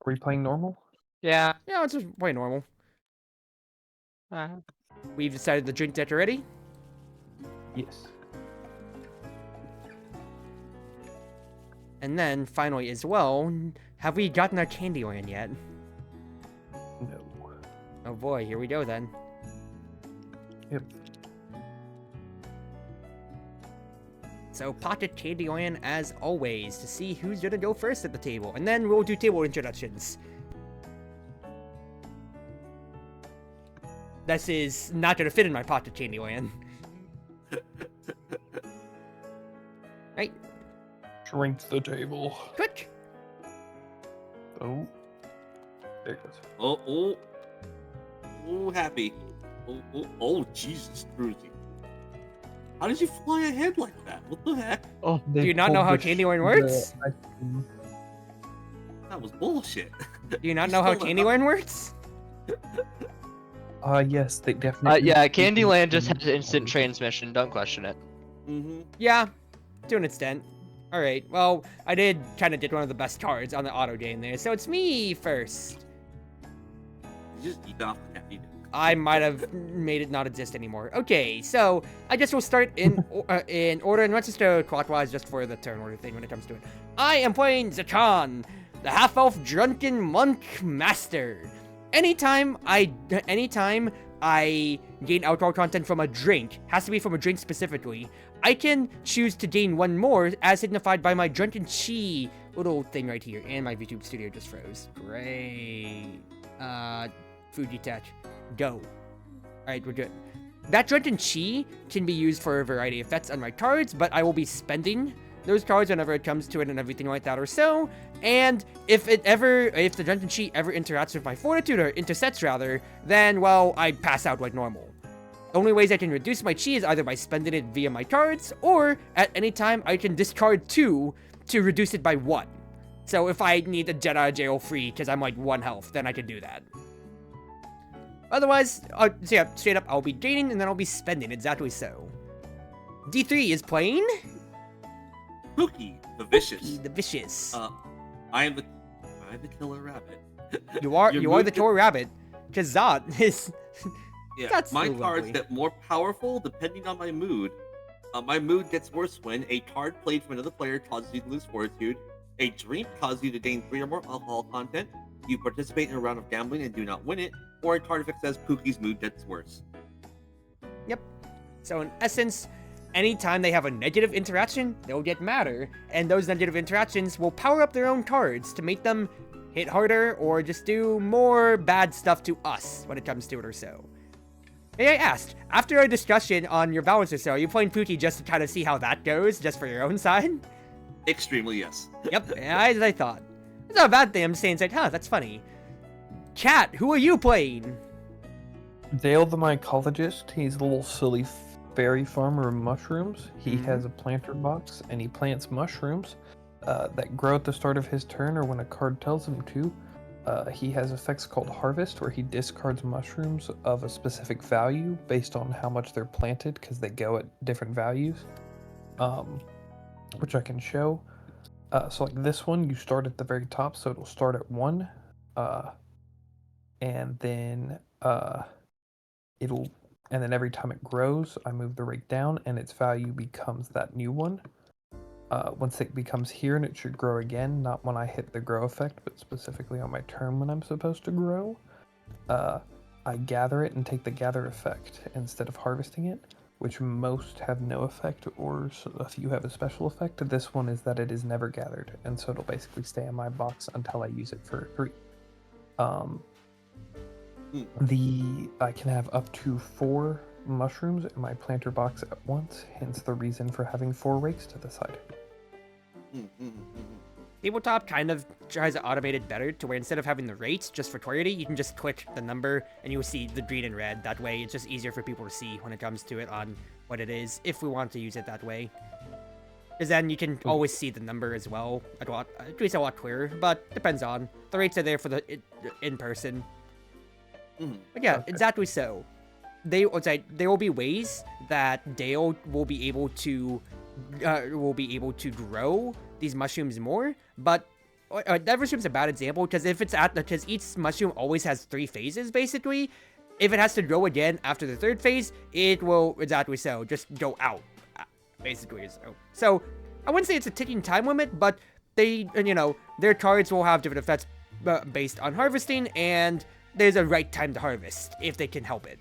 we playing normal? Yeah. Yeah, it's just way normal. We've decided the drink deck already. Yes. And then, finally as well, have we gotten our Candyland yet? No. Oh boy, here we go then. Yep. So, Pocket Candyland as always, to see who's gonna go first at the table. And then we'll do table introductions. This is not gonna fit in my Pocket Candyland. Right? Drink the table. Quick! Oh. There it goes. Oh, happy. Oh, Jesus, Cruzy. How did you fly ahead like that? What the heck? Oh, Do you not know how Candyland works? That was bullshit. Do you not know how Candyland works? Yes, they definitely. Yeah, Candyland just has instant transmission. Don't question it. Mm-hmm. Yeah, to an extent. Alright, well, I did kind of get one of the best cards on the auto game there, so it's me first. You just eat off the caffeine. I might have made it not exist anymore. Okay, so I guess we'll start in order, and let's just go clockwise just for the turn order thing when it comes to it. I am playing Zakhan, the half-elf drunken monk master. Anytime I gain alcohol content from a drink, has to be from a drink specifically, I can choose to gain one more as signified by my drunken chi little thing right here. And my VTube studio just froze. Great. Fujitech. Go. Alright, we're good. That drunken chi can be used for a variety of effects on my cards, but I will be spending those cards whenever it comes to it and everything like that or so. And if the drunken chi ever interacts with my fortitude, or intersects rather, then, well, I pass out like normal. Only ways I can reduce my chi is either by spending it via my cards, or at any time I can discard 2 to reduce it by 1. So if I need to get out of jail free because I'm like 1 health, then I can do that. Otherwise, so yeah, straight up, I'll be gaining and then I'll be spending, exactly so. D3 is playing... Pookie, the vicious. The Vicious. I am the killer rabbit. You are the killer rabbit. Because Zot is... Yeah, That's my so cards lovely. get more powerful depending on my mood. My mood gets worse when a card played from another player causes you to lose fortitude, a drink causes you to gain 3 or more alcohol content, you participate in a round of gambling and do not win it, or a card effect says Pookie's mood gets worse. Yep. So in essence, anytime they have a negative interaction, they'll get madder, and those negative interactions will power up their own cards to make them hit harder or just do more bad stuff to us when it comes to it or so. May I ask, after our discussion on your balance or so, are you playing Pookie just to kind of see how that goes, just for your own side? Extremely, yes. Yep, as I thought. It's not a bad thing, I'm just saying, it's like, huh, that's funny. Cat, who are you playing? Dale the mycologist. He's a little silly fairy farmer of mushrooms. He has a planter box, and he plants mushrooms that grow at the start of his turn or when a card tells him to. He has effects called Harvest, where he discards mushrooms of a specific value based on how much they're planted, because they go at different values, which I can show. So like this one, you start at the very top, so it'll start at 1, and then every time it grows, I move the rate down, and its value becomes that new one. Once it becomes here, and it should grow again, not when I hit the grow effect, but specifically on my turn when I'm supposed to grow. I gather it and take the gather effect instead of harvesting it, which most have no effect, or a few have a special effect. This one is that it is never gathered, and so it'll basically stay in my box until I use it for 3. I can have up to 4 mushrooms in my planter box at once, hence the reason for having 4 rakes to the side. Tabletop kind of tries to automate it better to where instead of having the rates just for clarity, you can just click the number and you'll see the green and red. That way it's just easier for people to see when it comes to it on what it is, if we want to use it that way. Because then you can always see the number as well. At least a lot clearer, but depends on. The rates are there for the in-person. But yeah, exactly so. There will be ways that Dale will be able to grow these mushrooms more, but Neverstream's a bad example because because each mushroom always has 3 phases basically. If it has to grow again after the 3rd phase, it will exactly so just go out, basically. So I wouldn't say it's a ticking time limit, but they, their cards will have different effects based on harvesting, and there's a right time to harvest if they can help it.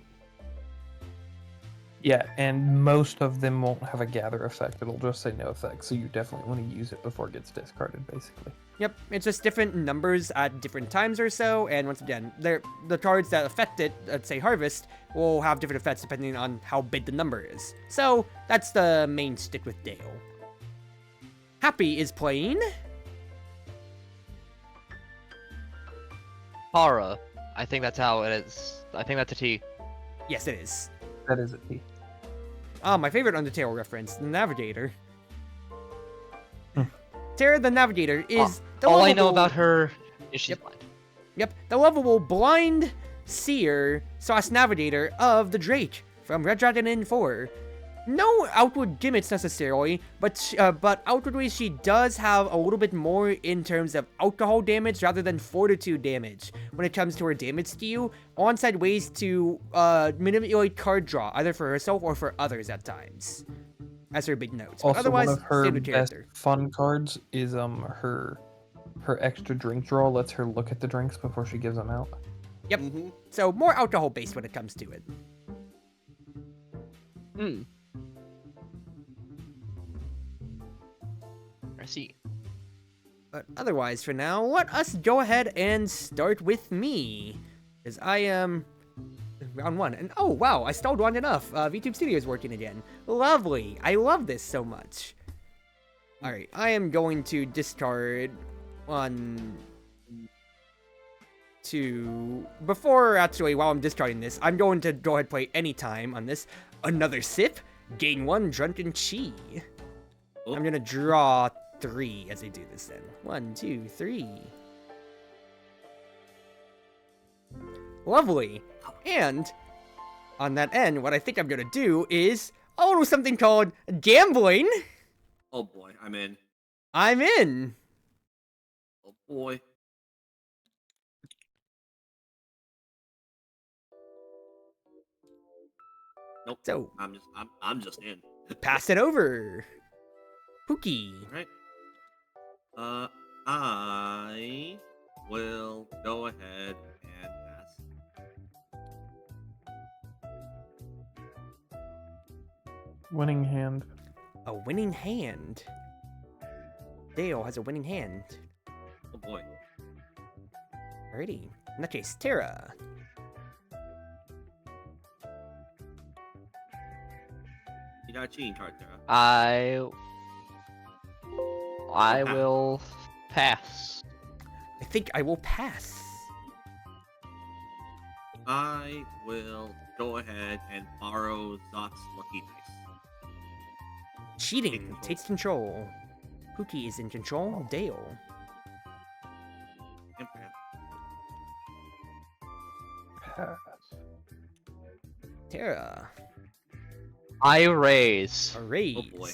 Yeah, and most of them won't have a gather effect. It'll just say no effect, so you definitely want to use it before it gets discarded, basically. Yep, it's just different numbers at different times or so, and once again, the cards that affect it, let's say harvest, will have different effects depending on how big the number is. So that's the main stick with Dale. Happy is playing Para. I think that's how it is. I think that's a T. Yes, it is. That is a T. My favorite Undertale reference, the Navigator. Terra the Navigator is the all I know lovable- about her is she's blind. Yep, the lovable blind seer / navigator of the Drake from Red Dragon Inn 4. No outward gimmicks necessarily, but outwardly she does have a little bit more in terms of alcohol damage rather than fortitude damage when it comes to her damage skew, alongside ways to manipulate card draw, either for herself or for others at times, as her big notes. But Also, otherwise, one of her standard best character. fun cards is her extra drink draw lets her look at the drinks before she gives them out. Yep. So more alcohol based when it comes to it. I see. But otherwise, for now, let us go ahead and start with me, as I am round 1. And oh wow, I stalled long enough. VTube Studio is working again. Lovely. I love this so much. All right, I am going to discard 1, 2. Before actually, while I'm discarding this, I'm going to go ahead and play anytime on this. Another sip. Gain 1 drunken chi. Oh. I'm gonna draw 3 as I do this then. 1, 2, 3. Lovely. And on that end, what I think I'm gonna do is do something called gambling. Oh boy, I'm in. I'm in. Oh boy. Nope. So I'm just in. pass it over. Pookie. Alright. I will go ahead and pass. Winning hand. A winning hand. Dale has a winning hand. Oh boy. Alrighty. In that case, Terra. You got a cheating card, Tara. I will pass. I think I will pass. I will go ahead and borrow Zot's Lucky Dice. Cheating takes control. Pookie is in control. Dale. And pass. Pass. Terra. I raise. A raise. Oh boy.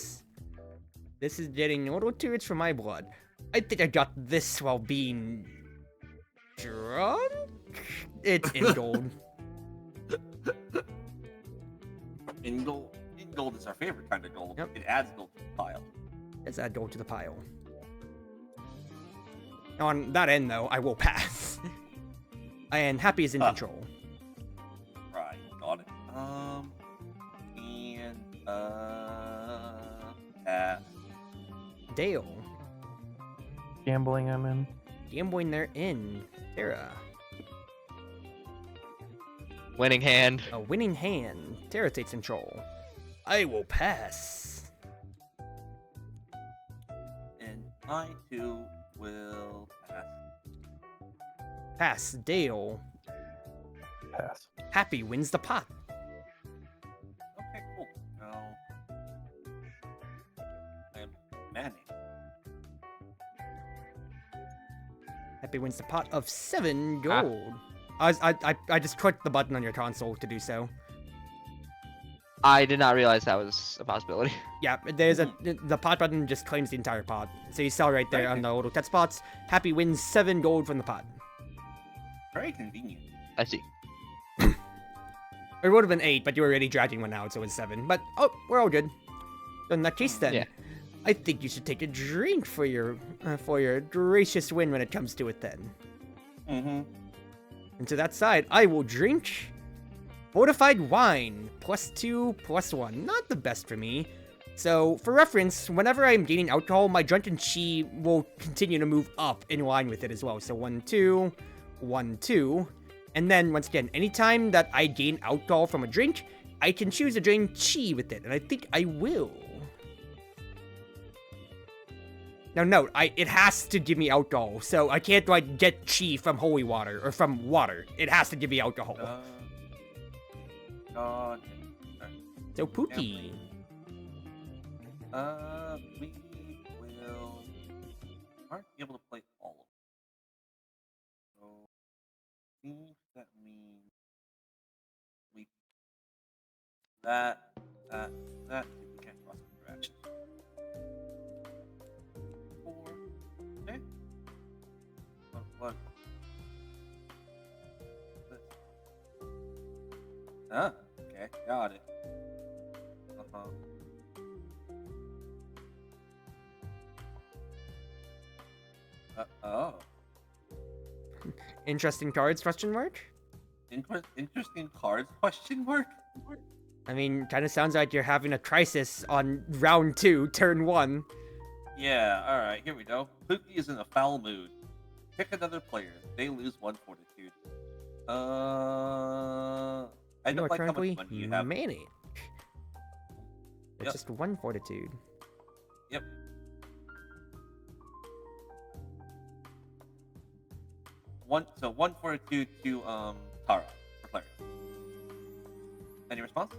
This is getting a little too rich for my blood. I think I got this while being drunk? It's in gold. In gold is our favorite kind of gold. Yep. It adds gold to the pile. Let's add gold to the pile. On that end, though, I will pass. And Happy is in control. Right, got it. Pass. Dale. Gambling, I'm in. Gambling, they're in. Terra. Winning hand. A winning hand. Terra takes control. I will pass. And I too will pass. Pass. Dale. Pass. Happy wins the pot. Okay, cool. Now I'm manning. Happy wins the pot of 7 gold. I just clicked the button on your console to do so. I did not realize that was a possibility. Yeah, there's the pot button just claims the entire pot. So you saw right there Right. on the little text spots. Happy wins 7 gold from the pot. Very convenient. I see. It would have been 8, but you were already dragging one out, so it's 7. But oh, we're all good. So in that case, then, Yeah. I think you should take a drink for your gracious win when it comes to it. Then, Mm-hmm. and to that side, I will drink fortified wine +2 +1. Not the best for me. So, for reference, whenever I'm gaining alcohol, my drunken chi will continue to move up in line with it as well. So 1 2, 1 2. And then, once again, anytime that I gain alcohol from a drink, I can choose to drain chi with it, and I think I will. Now, note, it has to give me alcohol, so I can't, like, get chi from holy water, or from water. It has to give me alcohol. God. So, Pookie. We will. Aren't able to play all of them. So, I think that means we that we can't cross interaction. 4. Okay. What? Okay, got it. Oh. Interesting cards, question mark? Interesting cards, question mark? I mean, kind of sounds like you're having a crisis on round 2, turn 1. Yeah, alright, here we go. Pookie is in a foul mood. Pick another player. They lose 1 fortitude. I You don't are like how much currently money you have. manic. It's Yep. just 1 fortitude. Yep. One fortitude to Tara for player. Any response?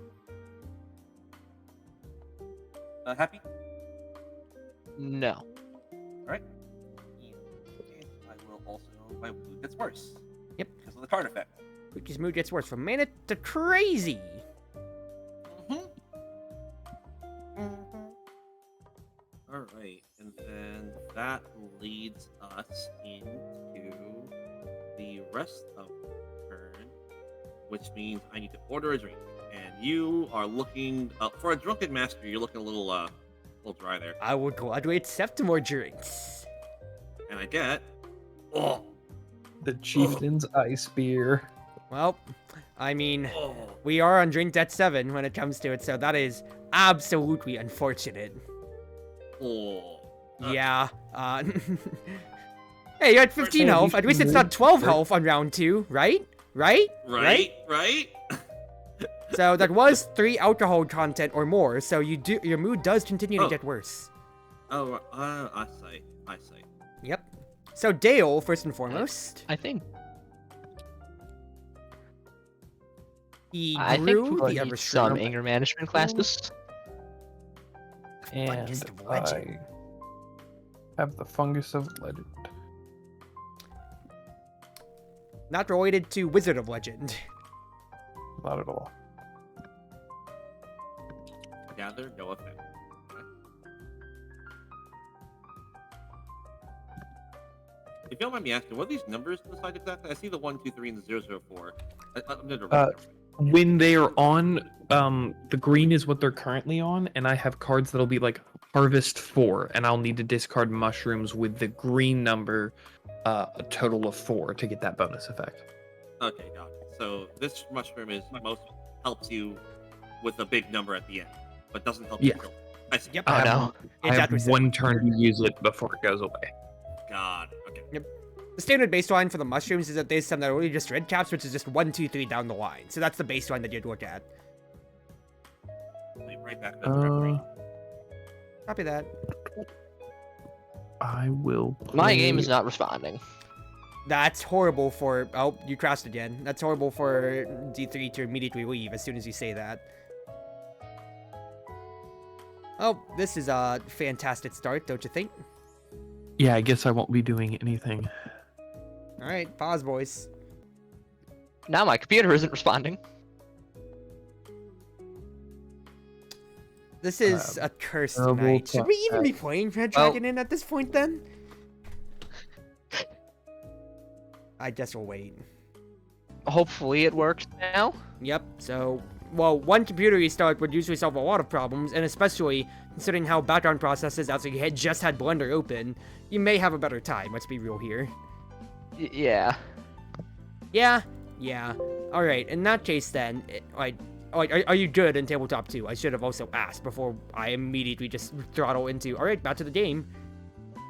Happy? No. Alright. I will also my mood gets worse. Yep. Because of the card effect. Pookie's mood gets worse from manic to crazy. Alright, and then that leads us into the rest of the turn, which means I need to order a drink. And you are looking for a drunken master. You're looking a little dry there. I would gladly accept more drinks. And I get The Chieftain's Ice Beer. Well, I mean, oh, we are on drink debt 7 when it comes to it, so that is absolutely unfortunate. oh. Yeah, Hey, you're at 15 health. At least it's not 12 health on round 2, right? Right? Right. So that was 3 alcohol content or more, so your mood does continue to Oh. get worse. Oh, I see. Yep. So Dale, first and foremost, I think. he I think grew people the need ever some stronger. anger management classes. And Fungus of Legend. I have the Fungus of Legend. Not related to Wizard of Legend. Not at all. Gather no effect. Okay. If you don't mind me asking, what are these numbers on the side exactly? I see the 1, 2, 3, and the 0, 0, 4. I'm gonna write them. When they are on, the green is what they're currently on, and I have cards that'll be like Harvest 4, and I'll need to discard mushrooms with the green number, a total of 4 to get that bonus effect. Okay, got it. So this mushroom is most helps you with a big number at the end, but doesn't help you Yeah. kill. I see. Yep. Oh I no. have, I have Exactly. one turn to use it before it goes away. God. Okay. The standard baseline for the mushrooms is that there's some that are really just red caps, which is just 1, 2, 3 down the line. So that's the baseline that you'd look at. Leave right back to the green. Copy that. I will. My game play- is not responding. That's horrible for... Oh, you crashed again. That's horrible for D3 to immediately leave as soon as you say that. Oh, this is a fantastic start, don't you think? Yeah, I guess I won't be doing anything. Alright, pause, boys. Now my computer isn't responding. This is a cursed terrible night. Should we even be prospect. playing Red Well- Dragon Inn at this point then? I guess we'll wait. Hopefully it works now. Yep, so, well, one computer restart would usually solve a lot of problems, and especially considering how background processes after you had just had Blender open, you may have a better time, let's be real here. Yeah. Yeah. Alright, in that case then, are you good in Tabletop 2? I should have also asked before I immediately just throttle into, alright, back to the game.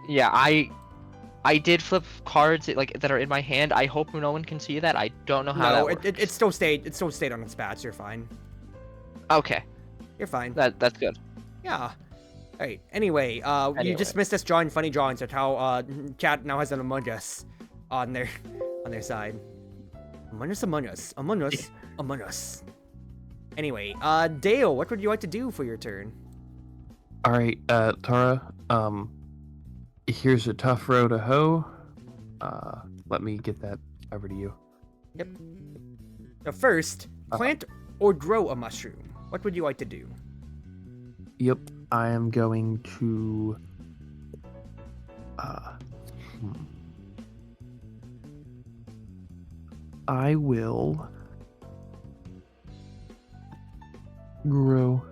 Yeah, I did flip cards like that are in my hand. I hope no one can see that. I don't know how that No, works. it still stayed on its patch, you're fine. Okay, You're fine. that's good. Yeah. Alright, anyway, you Anyway. just missed us drawing funny drawings of how, Chat now has an Among Us on their side. Among Us. Anyway, Dale, what would you like to do for your turn? All right, Tara. Here's a tough row to hoe. Let me get that over to you. Yep. So first, plant or grow a mushroom. What would you like to do? Yep, I am going to. I will grow.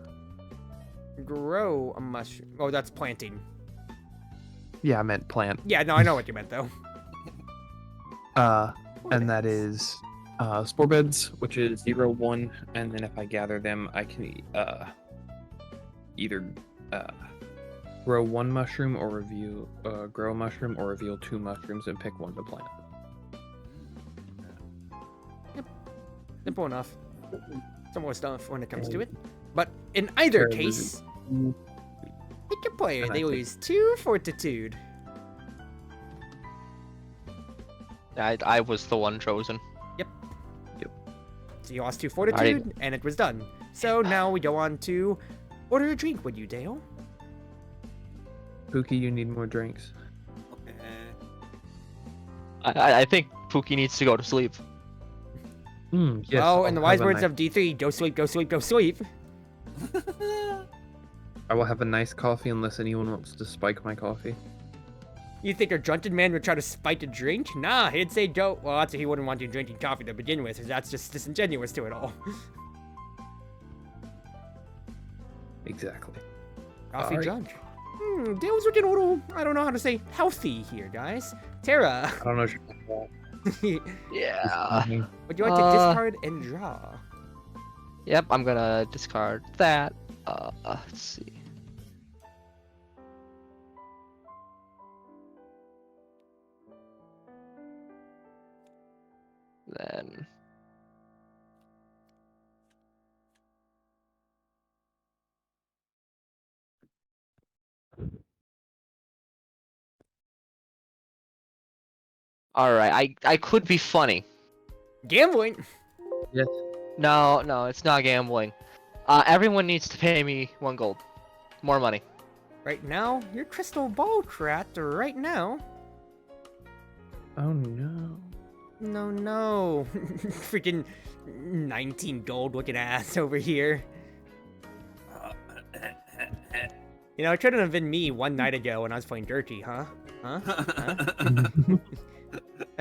Grow a mushroom. Oh, that's planting. Yeah, I meant plant. Yeah, no, I know what you meant though. And that is spore beds, which is 0, 1, and then if I gather them, I can either grow 1 mushroom or grow a mushroom or reveal 2 mushrooms and pick 1 to plant. Simple enough. Some more stuff when it comes to it. But in either Terrible. case, pick a player. And I They think- lose 2 fortitude. I was the one chosen. So you lost 2 fortitude, and it was done. So now we go on to order a drink, would you, Dale? Pookie, you need more drinks. Okay. I think Pookie needs to go to sleep. Yes, Well, in the I'll wise have a words nice- of D3, go sleep, go sleep, go sleep. I will have a nice coffee unless anyone wants to spike my coffee. You think a drunken man would try to spike a drink? Nah, he'd say don't. Well, actually, he wouldn't want you drinking coffee to begin with, because that's just disingenuous to it all. Exactly. Coffee Alright. drunk. Dale's looking a little, I don't know how to say, healthy here, guys. Tara, I don't know what you're talking about. Yeah. would you like to discard and draw? Yep, I'm gonna discard that. Let's see. Then all right, I could be funny. Gambling. Yes. No, it's not gambling. Everyone needs to pay me 1 gold. More money. Right now, your crystal ball cracked right now. Oh no. No. Freaking 19 gold looking ass over here. You know, it couldn't have been me one night ago when I was playing Dirty, huh? Huh?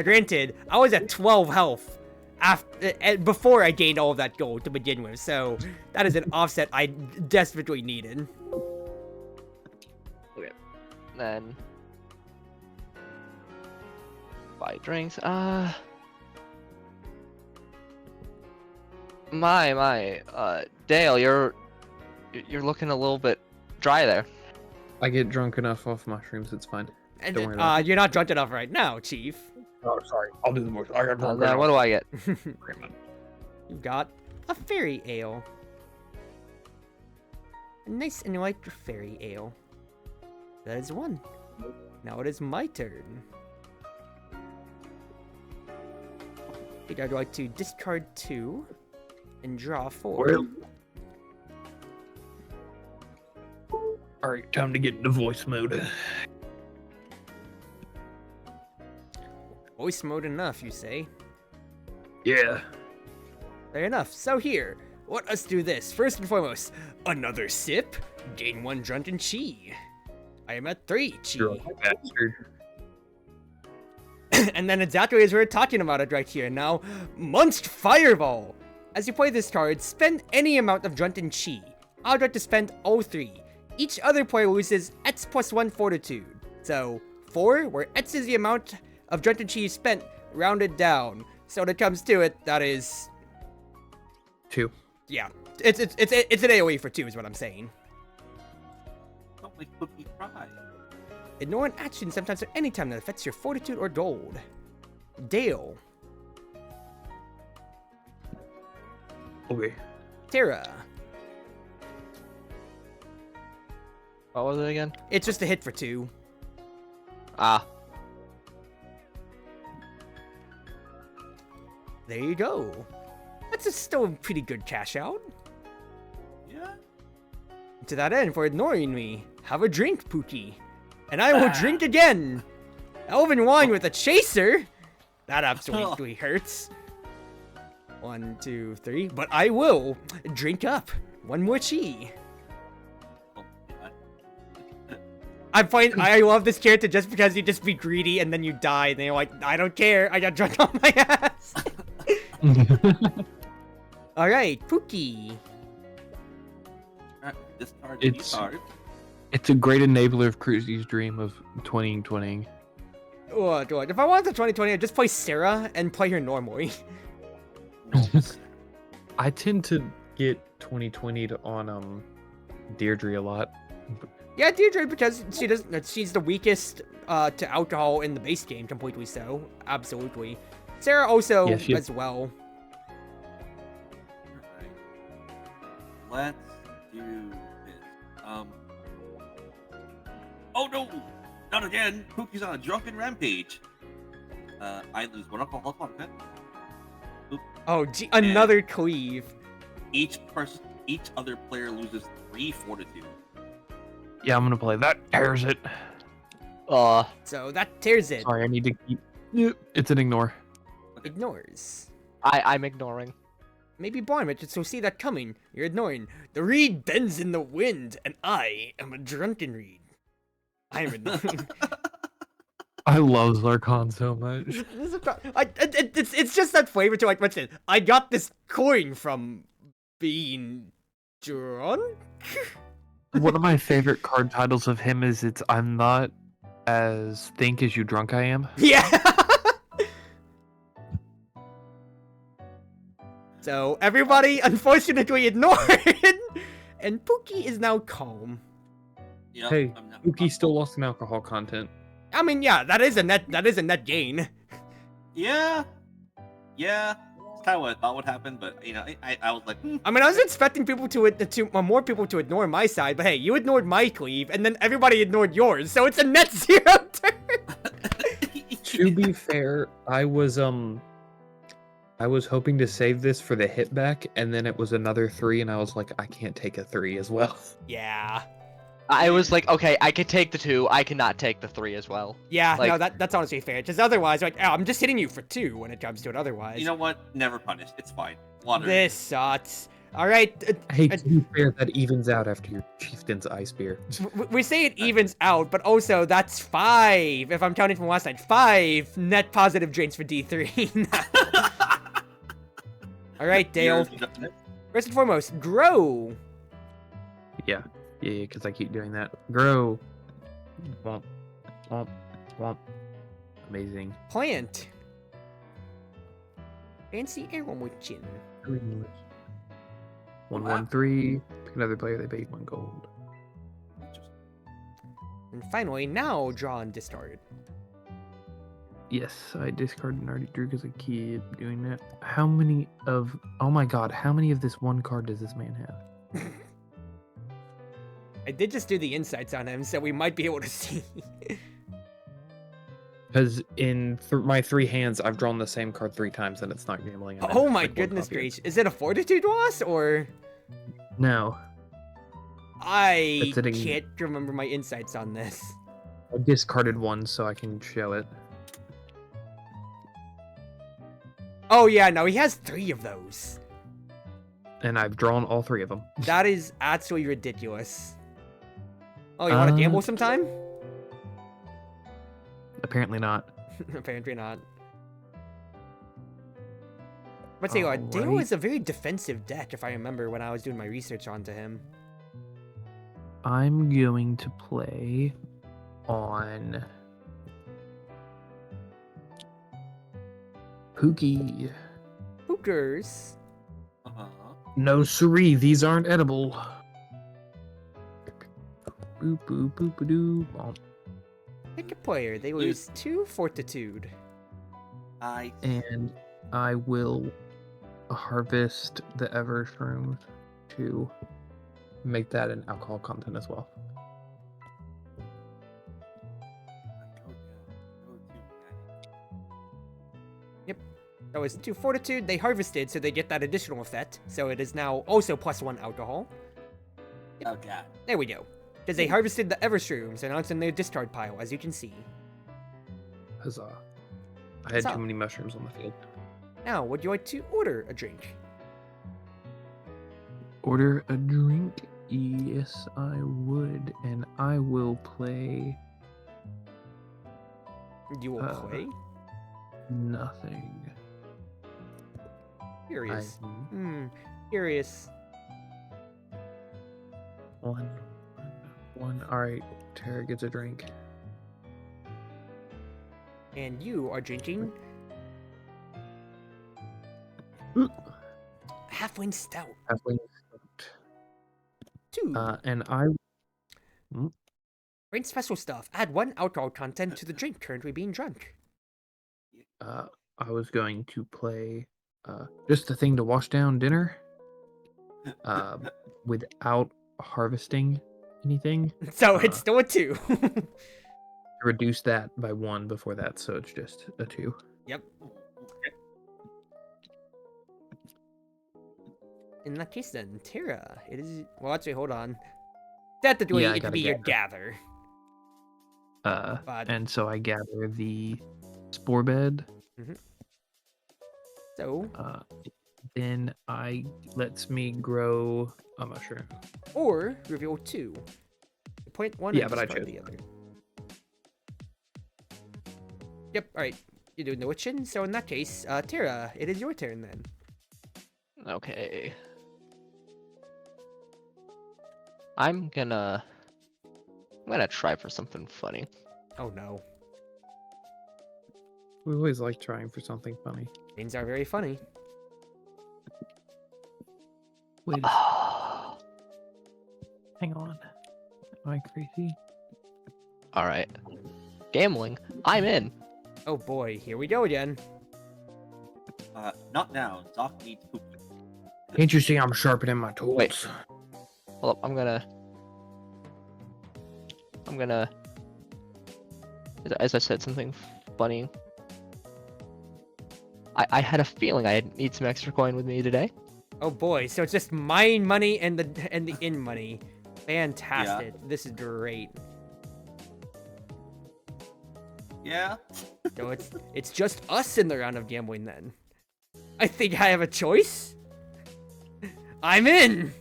Granted, I was at 12 health before I gained all of that gold to begin with, so that is an offset I desperately needed. Then buy drinks. Dale, you're looking a little bit dry there. I get drunk enough off mushrooms, it's fine. And Don't worry about you're not drunk enough right now, Chief. Oh, sorry. I'll do the more. I got drunk Then what do I get? You've got a fairy ale. A nice and light fairy ale. That is 1. Now it is my turn. I think I'd like to discard 2 and draw 4. Well. Alright, time to get into voice mode. Voice mode enough, you say? Yeah. Fair enough. So here, let us do this. First and foremost, another sip, gain 1 drunken chi. I am at 3 chi. You're a bastard. And then exactly as we were talking about it right here, now, Monster Fireball! As you play this card, spend any amount of drunken chi. I would like to spend all 3. Each other player loses X plus 1 fortitude. So, 4, where X is the amount of drunken chi spent, rounded down. So when it comes to it, that is... 2. Yeah, it's an AoE for 2 is what I'm saying. Don't make Cookie cry. Ignore an action sometimes or anytime that affects your fortitude or gold. Dale. Okay. Terra. What was it again? It's just a hit for 2. Ah. There you go. That's still a pretty good cash out. Yeah. To that end, for ignoring me, have a drink, Pookie. And I will drink again. Elven wine with a chaser? That absolutely hurts. 1, 2, 3. But I will drink up 1 more chi. Oh, God. I love this character just because you just be greedy and then you die and you're like, I don't care, I got drunk on my ass. Alright, Pookie. Discard It's- any card. It's a great enabler of Cruzy's dream of 2020. What? If I wanted to 2020, I'd just play Sarah and play her normally. No. I tend to get 2020 on Deirdre a lot. Yeah, Deirdre, because she's the weakest to alcohol in the base game, completely so. Absolutely. Sarah also Yeah, she- as well. Alright. Let's do this. Oh no! Not again! Pookie's on a drunken rampage. I lose 1 alcohol content. Oh, gee, another cleave. Each other player loses 3 fortitude. Yeah, I'm gonna play that. Tears it. So that tears it. Sorry, I need to keep. Yep, it's an ignore. Ignores. I'm ignoring. Maybe blind, so see that coming. You're ignoring. The reed bends in the wind, and I am a drunken reed. I am ignoring. I love Zarkon so much. It's just that flavor to like mention. I got this coin from being drunk. One of my favorite card titles of him is I'm not as think as you drunk I am. Yeah. So everybody unfortunately ignored, and Pookie is now calm. Yep, Hey, I'm not- Uki still lost in alcohol content. I mean, yeah, that is a net gain. Yeah. Yeah. It's kind of what I thought would happen, but you know, I was like, I mean, I was expecting people to more people to ignore my side, but hey, you ignored my cleave, and then everybody ignored yours, so it's a net 0 turn. To be fair, I was hoping to save this for the hit back, and then it was another 3, and I was like, I can't take a 3 as well. Yeah. I was like, okay, I could take the 2. I cannot take the 3 as well. Yeah, Like- no, that's honestly fair. Because otherwise, like, oh, I'm just hitting you for 2 when it comes to it. Otherwise, you know what? Never punished. It's fine. Water. this sucks. All right, Hey, to be fair, that evens out after your chieftain's eye spear. we say it evens out, but also that's 5. If I'm counting from last night, 5 net positive drains for D3. All right, Dale. First and foremost, grow. Yeah, because I keep doing that. Grow. Womp, womp, womp. Amazing. Plant. Fancy arrow motion. 113. Pick another player. They pay 1 gold. And finally, now draw and discard. Yes, I discarded and already drew because I keep doing that. How many of... Oh my god, how many of this one card does this man have? I did just do the insights on him, so we might be able to see. Because in my 3 hands, I've drawn the same card 3 times and it's not gambling. and Oh it's my like one goodness copy. gracious. Is it a fortitude loss, or... No, I It's sitting- can't remember my insights on this. I discarded 1 so I can show it. Oh yeah, no, he has 3 of those. and I've drawn all 3 of them. That is absolutely ridiculous. Oh, you want to gamble sometime? Apparently not. Apparently not. But say what, Dale Alright. is a very defensive deck, if I remember when I was doing my research onto him. I'm going to play on Pookie. Hookers. Uh-huh. No siree, these aren't edible. Boop boop boop a doo. Pick a player. They lose 2 fortitude. I And I will harvest the Evershroom to make that an alcohol content as well. That was 2 fortitude. They harvested, so they get that additional effect. So it is now also +1 alcohol. Oh god. There we go. Because they harvested the Evershrooms, and now it's in their discard pile, as you can see. Huzzah. I had Huzzah. too many mushrooms on the field. Now, would you like to order a drink? Order a drink? Yes, I would. And I will play You will play? nothing. Curious. I- Curious. One. Alright, Tara gets a drink. And you are drinking Halfling Stout. Halfway. 2. And I Great special stuff. Add 1 alcohol content to the drink currently being drunk. I was going to play just the thing to wash down dinner without harvesting anything. So it's still a 2. Reduce that by 1 before that, so it's just a 2. Yep. In that case then, Tara, it is... Well, actually, hold on. Technically, Yeah, I it could gotta be your gather. gather. But... And so I gather the spore bed. So... Then lets me grow a mushroom. Or reveal 2. Point 1 Yeah, and but I discard chose the other. Yep, alright. You're doing the witching, so in that case, Tara, it is your turn then. Okay. I'm gonna try for something funny. Oh no. We always like trying for something funny. Things are very funny. Wait, hang on. Am I crazy? All right. Gambling. I'm in. Oh boy, here we go again. Not now. Zoc needs poop. Can't you see I'm sharpening my tools? Wait. Hold up. I'm gonna. As I said, something funny. I had a feeling I'd need some extra coin with me today. Oh boy, so it's just mine money and the in money. Fantastic. Yeah. This is great. Yeah. So it's just us in the round of gambling then. I think I have a choice. I'm in.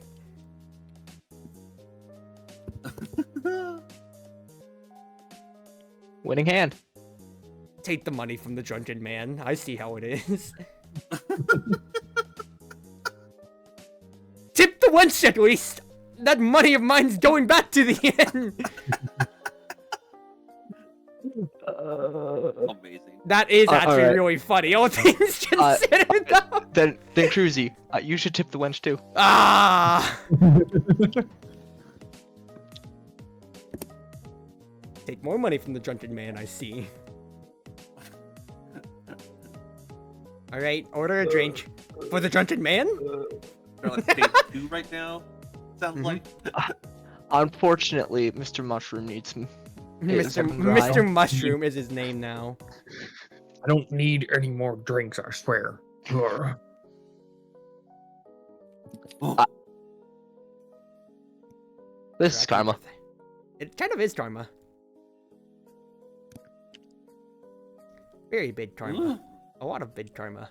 Winning hand. Take the money from the drunken man. I see how it is. Tip the wench at least. That money of mine's going back to the inn. Amazing. That is actually right. really funny. All things considered, though. Then Cruzy, you should tip the wench too. Ah. Take more money from the drunken man, I see. Alright, order a drink. For the drunken man? They're like stage 2 right now. Sounds like. Unfortunately, Mr. Mushroom needs some. Mr. Mushroom is his name now. I don't need any more drinks, I swear. This is karma. It kind of is karma. Very big karma. A lot of big karma.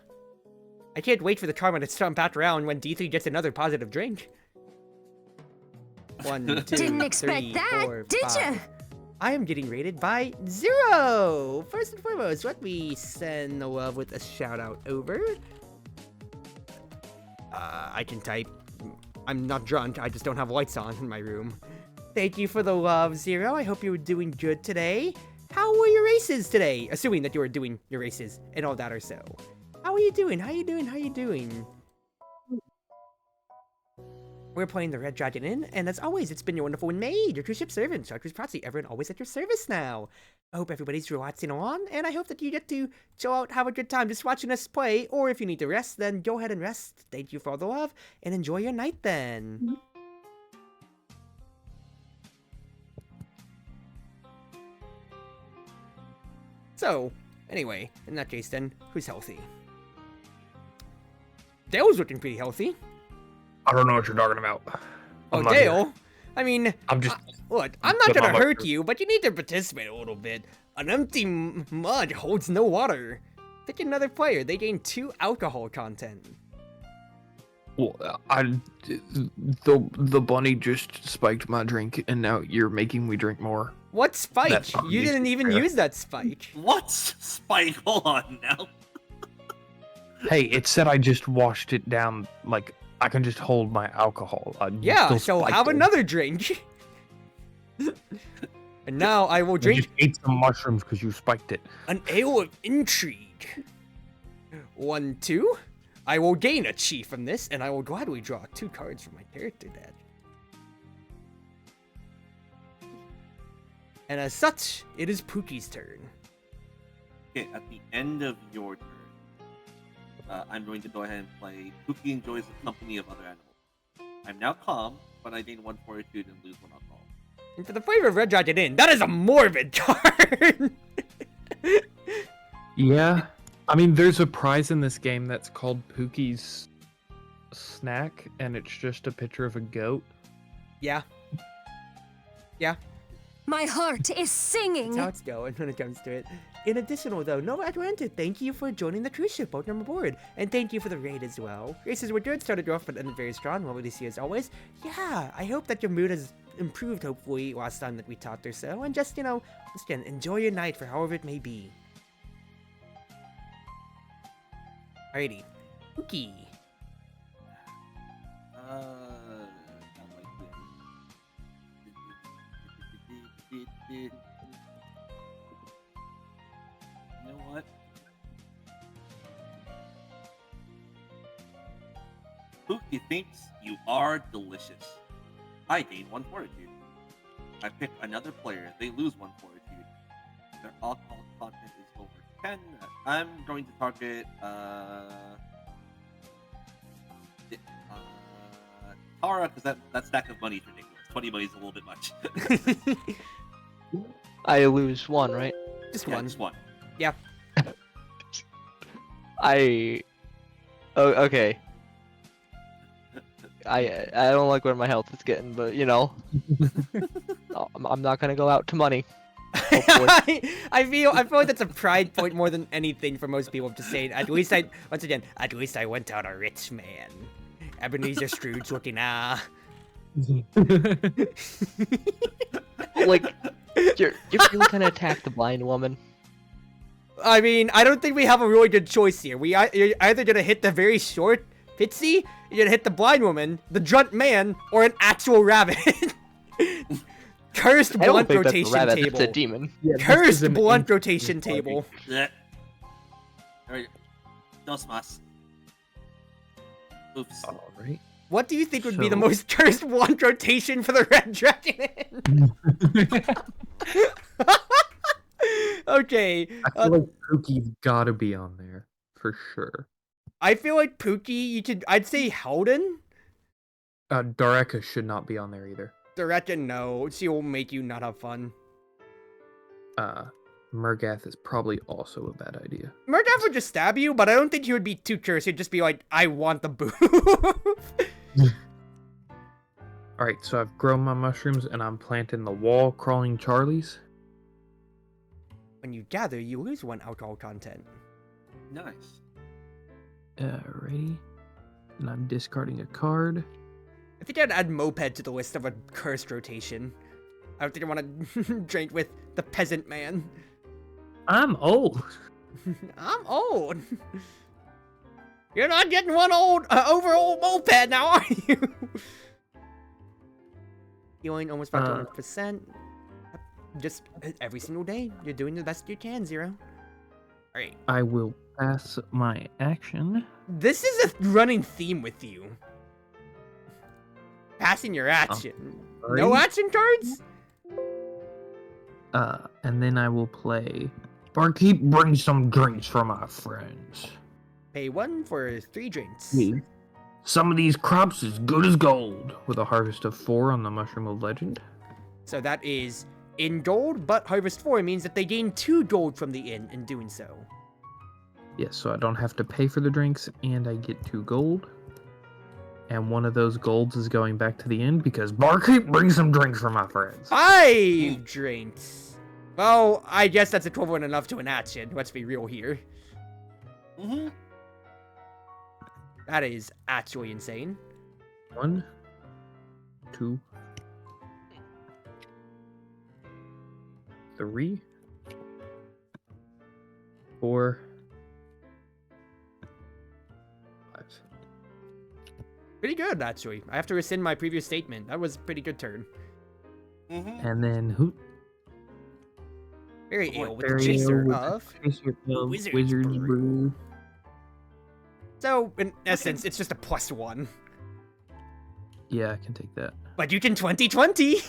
I can't wait for the karma to stomp back around when D3 gets another positive drink. 1, 2, Didn't expect 3, that, 4, did 5. ya? I am getting rated by 0! First and foremost, let me send the love with a shout out over. I can type. I'm not drunk, I just don't have lights on in my room. Thank you for the love, Zero. I hope you were doing good today. How were your races today? Assuming that you were doing your races and all that or so. How are you doing? How you doing? How you doing? We're playing the Red Dragon Inn, and as always, it's been your wonderful Wind Mage, your Cruz Ship servant, Chartreuse Proxy, everyone always at your service now. I hope everybody's relaxing along, and I hope that you get to chill out, have a good time just watching us play, or if you need to rest, then go ahead and rest. Thank you for all the love, and enjoy your night then. So, anyway, in that case then, who's healthy? Dale's looking pretty healthy. I don't know what you're talking about. Oh, I'm not here. Dale? I mean, I'm just. look, I'm not But gonna I'm a- hurt you, but you need to participate a little bit. An empty mug holds no water. Pick another player. They gain 2 alcohol content. Well, the bunny just spiked my drink, and now you're making me drink more. What spike? That's not You didn't even fair. use that spike. What? Spike, hold on now. Hey, it said I just washed it down. Like I can just hold my alcohol. You Yeah, still so spiked have it. another drink. And now I will I drink just ate some mushrooms because you spiked it. an ale of intrigue. 1, 2. I will gain a chi from this, and I will gladly draw 2 cards from my character deck. And as such, it is Pookie's turn. Okay, at the end of your turn, I'm going to go ahead and play Pookie enjoys the company of other animals. I'm now calm, but I gain 1 fortitude and lose 1 alcohol. And for the flavor of Red Dragon Inn, that is a morbid card! Yeah, I mean, there's a prize in this game that's called Pookie's Snack, and it's just a picture of a goat. Yeah, My heart is singing. that's how it's going when it comes to it. In additional though, Nova Atlanta, thank you for joining the cruise ship boat number board. And thank you for the raid as well. Races were good, started rough, but ended very strong. Lovely to see as always. Yeah, I hope that your mood has improved hopefully last time that we talked or so. And just, once again, enjoy your night for however it may be. Alrighty. Pookie. You know what? Pookie thinks you are delicious. I gain 1 fortitude. I pick another player. They lose 1 fortitude. Their alcohol content is over 10. I'm going to target Tara, because that stack of money is ridiculous. 20 money is a little bit much. I lose 1, right? Just Yeah, one. just 1. Oh, okay. I don't like where my health is getting, but I'm not gonna go out to money. Hopefully. I feel like that's a pride point more than anything for most people to say. At least I went out a rich man. Ebenezer Scrooge looking Like, you're really gonna attack the blind woman. I mean, I don't think we have a really good choice here. You're either gonna hit the very short Pitsy, you're gonna hit the blind woman, the drunt man, or an actual rabbit. Cursed I don't blunt think that's a rotation rabbit, table. that's a demon. Cursed blunt rotation table. There we go. Dos mas. Oops. All right. What do you think would be the So- most cursed blunt rotation for the Red Dragon? Okay. I feel like Pookie's gotta be on there for sure. I feel like Pookie, I'd say Howden. Dareka should not be on there either. Doreka, no. She will make you not have fun. Murgath is probably also a bad idea. Murgath would just stab you, but I don't think he would be too cursed. He'd just be like, I want the booth. All right, so I've grown my mushrooms and I'm planting the wall crawling Charlies. When you gather, you lose 1 alcohol content. Nice. Alrighty. And I'm discarding a card. I think I'd add Moped to the list of a cursed rotation. I don't think I want to drink with the peasant man. I'm old. I'm old. You're not getting one over old Moped now, are you? Healing almost back to 100%. Just every single day, you're doing the best you can, Zero. Alright. I will pass my action. This is a running theme with you. Passing your action. No action cards? And then I will play Barkeep, bring some drinks for my friends. Pay 1 for 3 drinks. Some of these crops as good as gold, with a harvest of 4 on the Mushroom of Legend. So that is in gold, but harvest 4 means that they gain 2 gold from the inn in doing so. Yes, so I don't have to pay for the drinks, and I get 2 gold. And one of those golds is going back to the inn because Barkeep, bring some drinks for my friends. 5 drinks. Well, I guess that's equivalent enough to an action. Let's be real here. Mm-hmm. That is actually insane. 1, 2, 3, 4, 5. Pretty good, actually. I have to rescind my previous statement. That was a pretty good turn. Mm-hmm. And then who? Very ill with the Very chaser ill with of... the chaser of Wizard's Wizard's Brew. Brew. So, in essence, it's just a +1. Yeah, I can take that. But you can 2020!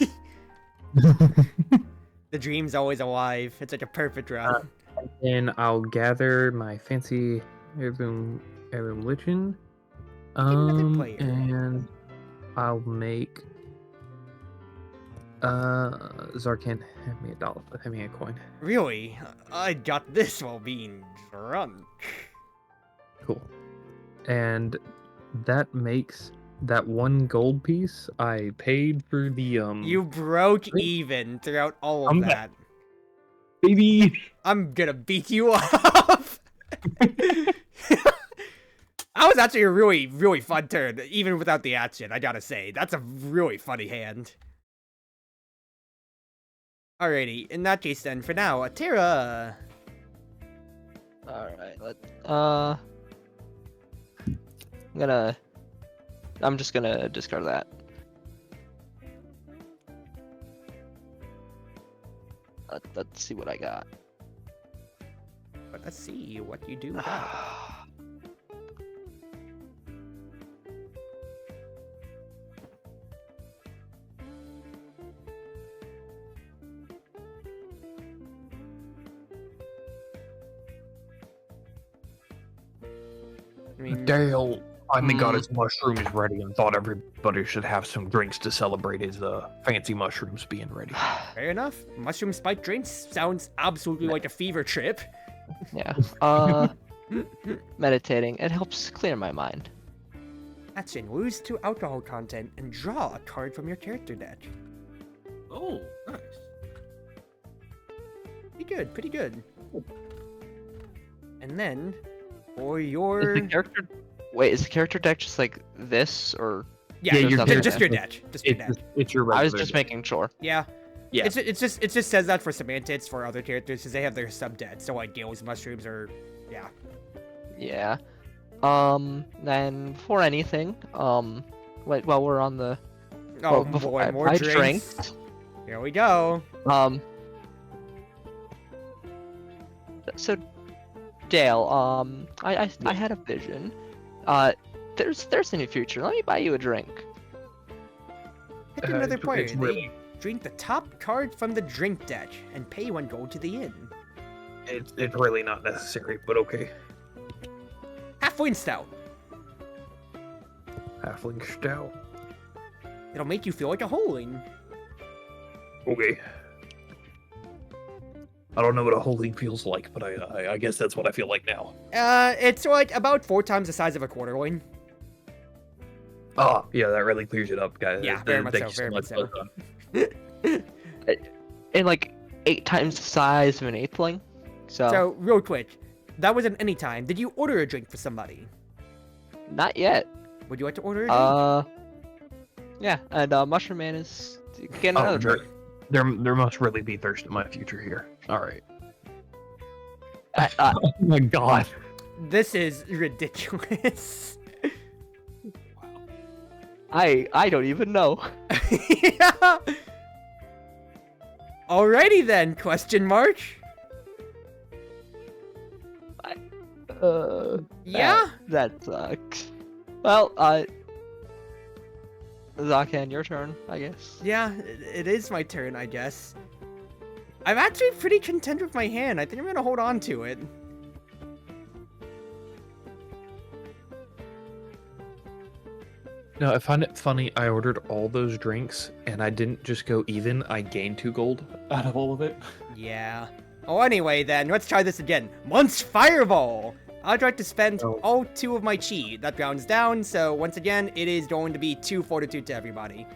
The dream's always alive. It's like a perfect run. And I'll gather my fancy heirloom lichen. another player. And I'll make Zarkan hand me hand me a coin. Really? I got this while being drunk. Cool. And that makes that 1 gold piece I paid for the You broke even throughout all of I'm that. baby. I'm gonna beat you up! That was actually a really, really fun turn, even without the action, I gotta say. That's a really funny hand. Alrighty, in that case then, for now, Tara. Alright, I'm just gonna discard that. Let's see what I got. But let's see what you do with that. I mean, Dale finally got his mushrooms ready and thought everybody should have some drinks to celebrate his fancy mushrooms being ready. fair enough. Mushroom spike drinks sounds absolutely like a fever trip. Yeah. Meditating. It helps clear my mind. Action, lose 2 alcohol content and draw a card from your character deck. Oh, nice. Pretty good, pretty good. And then, for your... Is the character... Wait, is the character deck just like this, or... Yeah, Yeah, your just your deck. Just your deck. It's your I was regular just deck. making sure. Yeah. Yeah. It just says that for semantics for other characters because they have their sub deck. So like Gale's mushrooms are, yeah. Yeah. Then for anything, wait, while we're on the... Oh well, before boy, more I drinks. drank, Here we go. So, Dale, I had a vision. There's a new future. Let me buy you a drink. Pick another it's player. really- They drink the top card from the drink deck and pay 1 gold to the inn. It's really not necessary, but okay. Halfling stout. Halfling stout. It'll make you feel like a holing. Okay. I don't know what a holding feels like, but I guess that's what I feel like now. It's like about 4 times the size of a quarterling. Oh, yeah, that really clears it up, guys. Yeah, very much Thank so, you very much so. And like 8 times the size of an eighthling. So, So, real quick, that was an any time. Did you order a drink for somebody? Not yet. Would you like to order a drink? Yeah, and Mushroom Man is getting Oh, another drink. there must really be thirst in my future here. All right. Oh my god. This is ridiculous. I don't even know. Yeah. Alrighty then, question mark. Yeah? That sucks. Well, Zakan, your turn, I guess. Yeah, it is my turn, I guess. I'm actually pretty content with my hand. I think I'm gonna hold on to it. No, I find it funny. I ordered all those drinks and I didn't just go even. I gained 2 gold out of all of it. Yeah. Oh, anyway then, let's try this again. Month's Fireball! I'd like to spend all 2 of my chi. That rounds down, so once again, it is going to be 2 fortitude to everybody.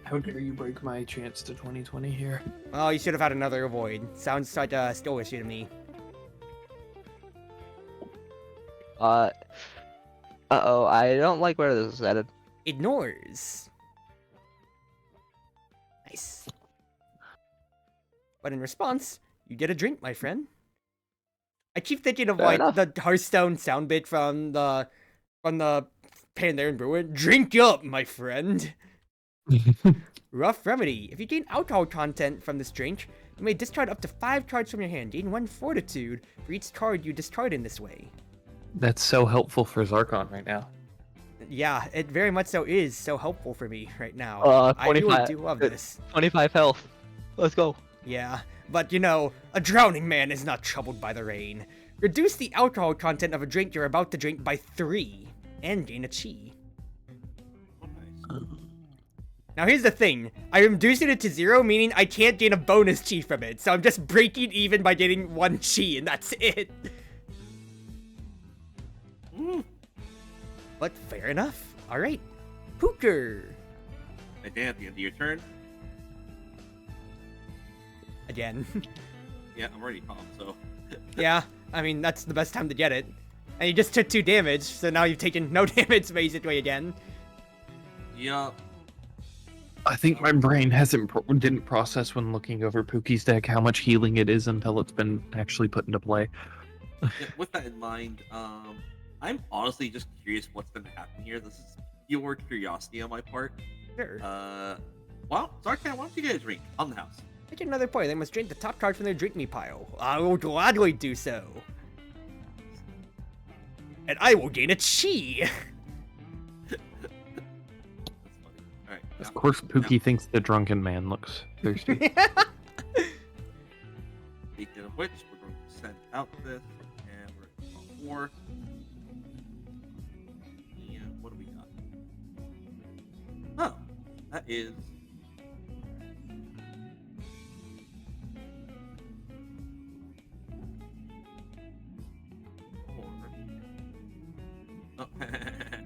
How dare you break my chance to 2020 here? Oh, you should have had another avoid. Sounds like a skill issue to me. Uh-oh, I don't like where this is headed. Ignores. Nice. But in response, you get a drink, my friend. I keep thinking of Fair like enough. the Hearthstone sound bit from the Pandaren Brewer. Drink up, my friend. Rough Remedy. If you gain alcohol content from this drink, you may discard up to 5 cards from your hand. Gain 1 fortitude for each card you discard in this way. That's so helpful for Zarkon right now. Yeah, it very much so is so helpful for me right now. I 25 really do love this. 25 health. Let's go. Yeah, but you know, a drowning man is not troubled by the rain. Reduce the alcohol content of a drink you're about to drink by 3, and gain a chi. Now here's the thing, I'm reducing it to 0, meaning I can't gain a bonus chi from it, so I'm just breaking even by getting 1 chi, and that's it. But fair enough. Alright, Pooker. And then at the end of your turn, Again. yeah, I'm already calm, so. Yeah, I mean, that's the best time to get it. And you just took 2 damage, so now you've taken no damage basically again. Yeah. I think my brain didn't process when looking over Pookie's deck how much healing it is until it's been actually put into play. Yeah, with that in mind, I'm honestly just curious what's going to happen here. This is pure curiosity on my part. Sure. Well, Zarkan, why don't you get a drink on the house? I get another point. They must drink the top card from their drink me pile. I will gladly do so. And I will gain a chi. That's funny. All right. Of course, Pookie thinks the drunken man looks thirsty. Speaking of which, we're going to send out this, and we're going to call 4. And what do we got? Oh, that is. Oh,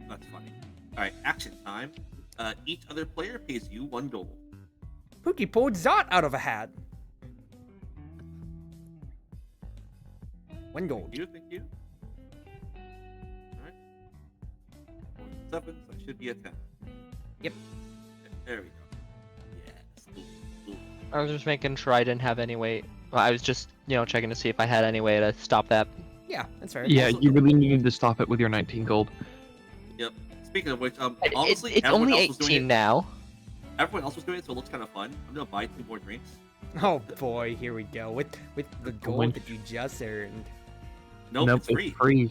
that's funny. Alright, action time. Each other player pays you 1 gold. Pookie pulled Zot out of a hat. 1 gold. Thank you. Alright. 7, so I should be a 10. Yep. There we go. Yes. Cool. I was just making sure I didn't have any way. Well, I was just, checking to see if I had any way to stop that. Yeah, that's fair. Yeah, Also- you really needed to stop it with your 19 gold. Yep. Speaking of which, honestly, It's everyone only else was doing 18 it. now. Everyone else was doing it, so it looks kind of fun. I'm gonna buy 2 more drinks. Oh boy, here we go. With the gold winch. that you just earned. Nope, it's free. It's free.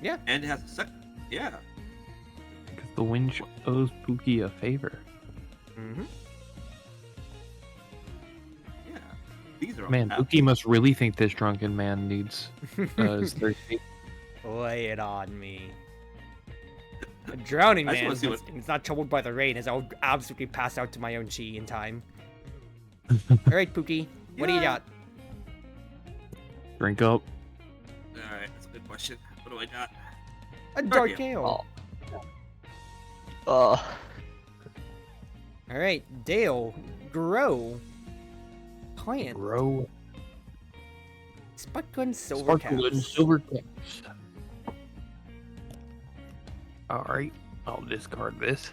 And it has a second. Yeah. Because the winch owes Pookie a favor. Mm-hmm. Yeah. These are Man, all Pookie must really think this drunken man needs is thirsty. Lay it on me. A drowning I just man wanna see is not troubled by the rain, as I'll absolutely pass out to my own chi in time. Alright, Pookie, what do you Yeah. got? Drink up. Alright, that's a good question. What do I got? A Dark dark ale. Oh. Alright, Dale, grow. Plant. Grow. Sparkling silver Sparkling caps. silver caps. Alright, I'll discard this.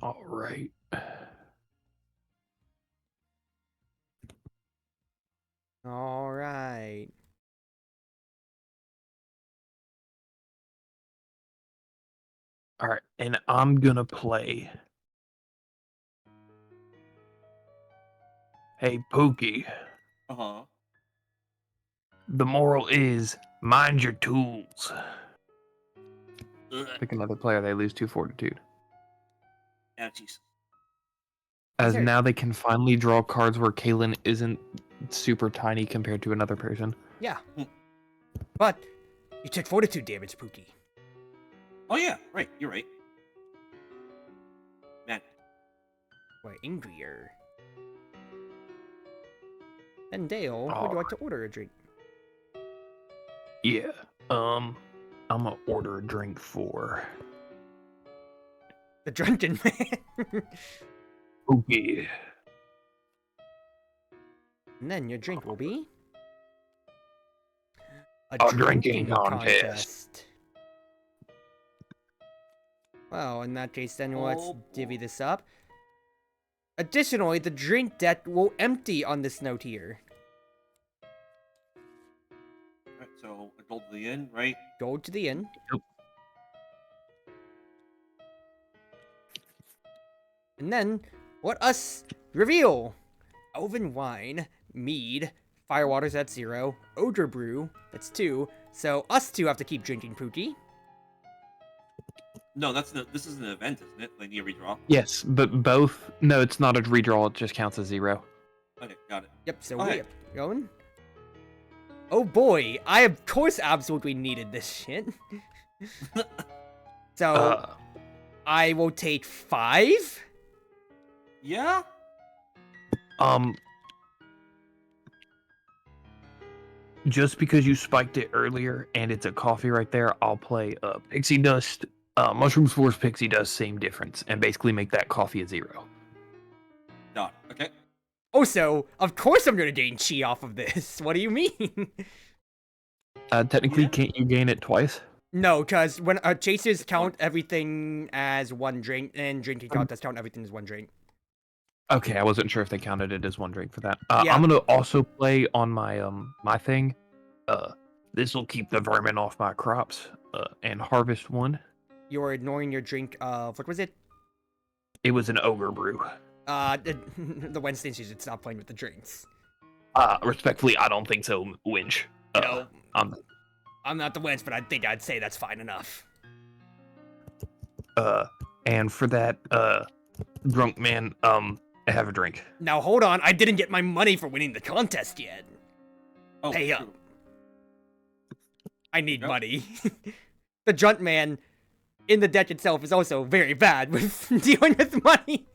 Alright. Alright. Alright, and I'm gonna play. Hey, Pookie. Uh-huh. The moral is mind your tools. Ugh. Pick another player, they lose 2 fortitude. Ouchies. As Sure. now they can finally draw cards where Kalen isn't super tiny compared to another person. Yeah. But you took fortitude damage, Pookie. Oh yeah, right. You're right. Man. We're angrier. And Dale, would you like to order a drink? Yeah. I'm gonna order a drink for The Drunken Man. Pookie. And then your drink will be a drinking contest. Well, in that case, then let's Oh, divvy boy. this up. Additionally, the drink deck will empty on this note here. Alright, so a gold to the inn, right? Go to the inn. Yep. And then, let us reveal Elven Wine, Mead, Firewater's at 0, Ogre Brew, that's 2, so us two have to keep drinking Pookie. No, this is an event, isn't it? Like you redraw. Yes, but both. No, it's not a redraw. It just counts as 0. Okay, got it. Yep, so Okay. we are going. Oh boy, I of course absolutely needed this shit. So, I will take 5? Yeah? Just because you spiked it earlier and it's a coffee right there, I'll play Pixie Dust. Mushrooms Force Pixie Dust, same difference, and basically make that coffee a 0. Got it. Okay. Also, of course I'm gonna gain chi off of this. What do you mean? Technically, Yeah. can't you gain it twice? No, because when chasers count everything as one drink, and drinking contests count everything as one drink. Okay, I wasn't sure if they counted it as one drink for that. Yeah. I'm gonna also play on my my thing. This will keep the vermin off my crops. And harvest 1. You're ignoring your drink of, what was it? It was an ogre brew. The Wednesdays you should stop playing with the drinks. Respectfully, I don't think so, Winch. No, I'm I'm not the wench, but I think I'd say that's fine enough. and for that, drunk man, have a drink. Now hold on, I didn't get my money for winning the contest yet. Oh, Pay up. true. I need Yep. money. The drunt man in the deck itself is also very bad with dealing with money.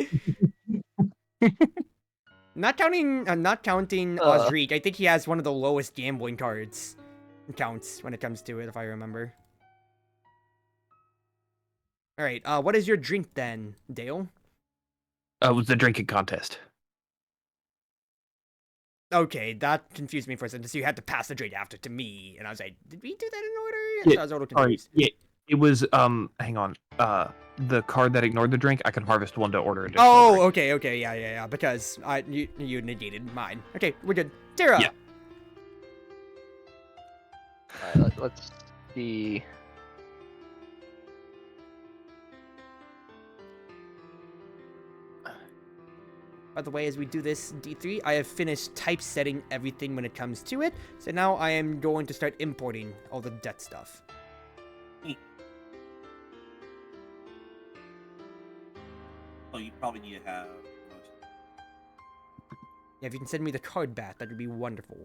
Not counting Osric, I think he has one of the lowest gambling cards counts when it comes to it, if I remember. Alright, what is your drink then, Dale? It was the drinking contest. Okay, that confused me for a second. So you had to pass the drink after to me, and I was like, did we do that in order? Yeah, So I was a little Sorry, confused. yeah, it was hang on. The card that ignored the drink, I can harvest 1 to order a different Oh, drink. okay, yeah, because you negated mine. Okay, we're good. Tara! Yeah. Alright, let's see. By the way, as we do this D3, I have finished typesetting everything when it comes to it, so now I am going to start importing all the debt stuff. Oh, you probably need to have. Yeah, if you can send me the card back, that would be wonderful.